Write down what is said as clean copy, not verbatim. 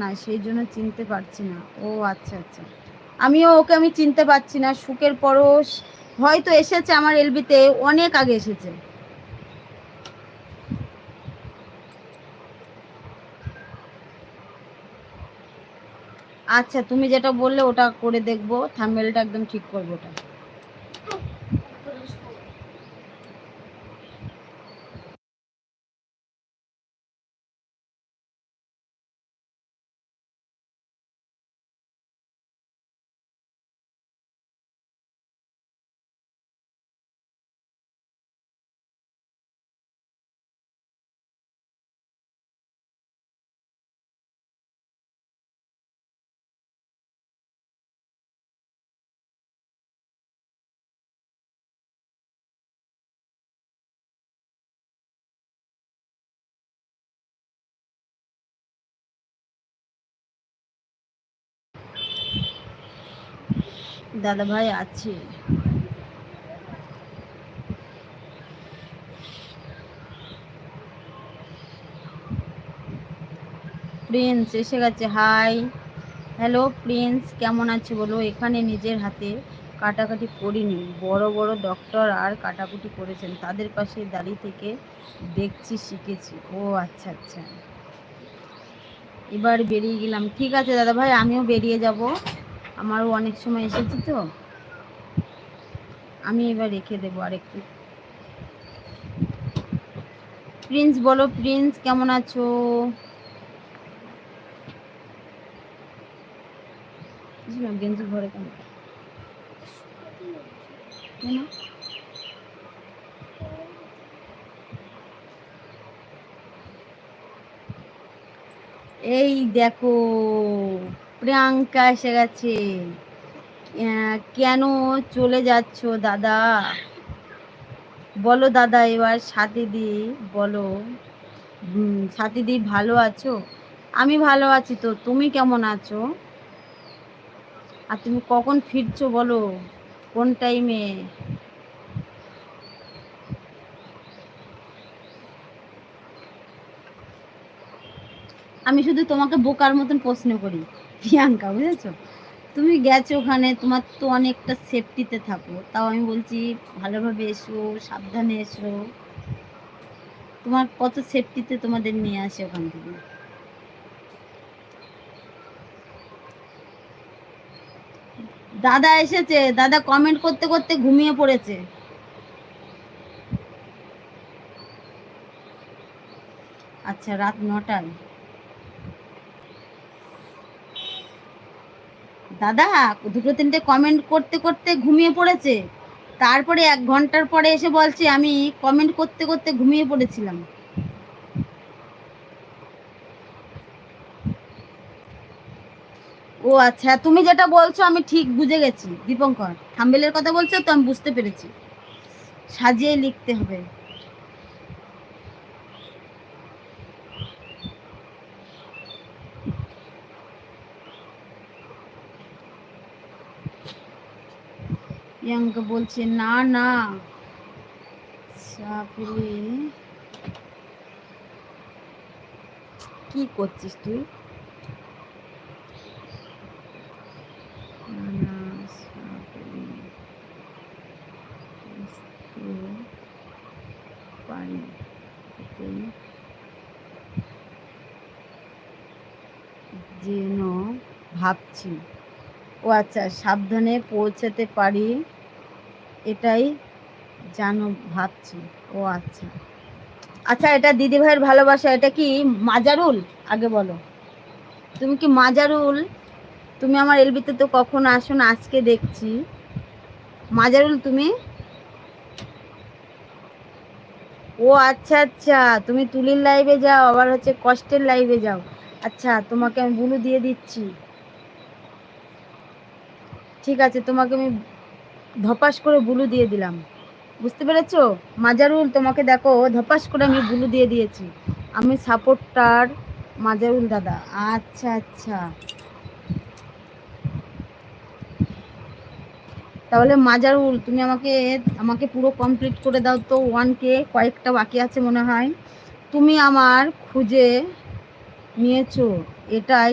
না, সেই জন্য চিনতে পারছি না। ও আচ্ছা আচ্ছা, আমিও ওকে আমি চিনতে পারছি না। সুখের পরশ হয়তো এসেছে আমার এলবিতে, অনেক আগে এসেছে। আচ্ছা, তুমি যেটা বললে ওটা করে দেখবো, থাম্বনেলটা একদম ঠিক করবো ওটা। দাদা ভাই আছে। প্রিন্স এসে গেছে। হাই, হ্যালো প্রিন্স, কেমন আছো বলো? এখানে নিজের হাতে কাটাকাটি করিনি, বড় বড় ডক্টর আর কাটাকুটি করেছেন, তাদের পাশে দাঁড়িয়ে থেকে দেখছি, শিখেছি। ও আচ্ছা আচ্ছা, এবার বেরিয়ে গেলাম। ঠিক আছে দাদা ভাই, আমিও বেরিয়ে যাব, আমারও অনেক সময় এসেছি তো, আমি এবার রেখে দেবো আরেকটু। প্রিন্স বলো, প্রিন্স কেমন আছো? গেঞ্জি ঘরে কেন? এই দেখো, প্রিয়াঙ্কা এসে গেছে। কেন চলে যাচ্ছ দাদা? বলো দাদা, এবার সাথী দি বলো। সাথী দি ভালো আছো? আমি ভালো আছি তো, তুমি কেমন আছো? আর তুমি কখন ফিরছো বলো, কোন টাইমে? আমি শুধু তোমাকে বোকার মতন প্রশ্ন করি প্রিয়াঙ্কা, বুঝেছো? তুমি গেছো ওখানে, তোমার তো অনেকটা সেফটিতে থাকো, তাও আমি বলছি ভালোভাবে এসো, সাবধানে এসো। তোমার কত সেফটিতে তোমাদের নিয়ে আসে ওখান থেকে। দাদা এসেছে, দাদা কমেন্ট করতে করতে ঘুমিয়ে পড়েছে। আচ্ছা, রাত 9টায় দাদা 2-3টে কমেন্ট করতে করতে ঘুমিয়ে পড়েছে, তারপরে 1 ঘন্টার পরে এসে বলছে আমি কমেন্ট করতে করতে ঘুমিয়ে পড়েছিলাম। ও আচ্ছা, তুমি যেটা বলছো আমি ঠিক বুঝে গেছি দীপঙ্কর, থাম্বেলের কথা বলছো তো, আমি বুঝতে পেরেছি, সাজিয়ে লিখতে হবে। প্রিয়াঙ্কা বলছে না না, সাপলি কি করছিস তুই? না না, সাপলি বুঝতে পারি, এতেই যেন ভাবছি। ও আচ্ছা, সাবধানে পৌঁছাতে পারি, এটাই জানো ভাবছি। ও আচ্ছা আচ্ছা, এটা দিদি ভাইয়ের ভালোবাসা, এটা কি মাজারুল? আগে বলো, তুমি কি মাজারুল? তুমি আমার এলবিতে তো কখনো আসো না, আজকে দেখছি। মাজারুল তুমি? ও আচ্ছা আচ্ছা, তুমি তুলির লাইভে যাও, আবার হচ্ছে কষ্টের লাইভে যাও। আচ্ছা, তোমাকে আমি বুলু দিয়ে দিচ্ছি। ঠিক আছে, তোমাকে আমি ধপাস করে বুলু দিয়ে দিলাম, বুঝতে পেরেছো? মাজারুল তোমাকে দেখো, ধপাস করে আমি বুলু দিয়ে দিয়েছি। আমি সাপোর্টার মাজারুল দাদা। আচ্ছা আচ্ছা, তাহলে মাজারুল তুমি আমাকে আমাকে পুরো কমপ্লিট করে দাও তো, 1K কয়েকটা বাকি আছে মনে হয়। তুমি আমার খুঁজে নিয়েছো, এটাই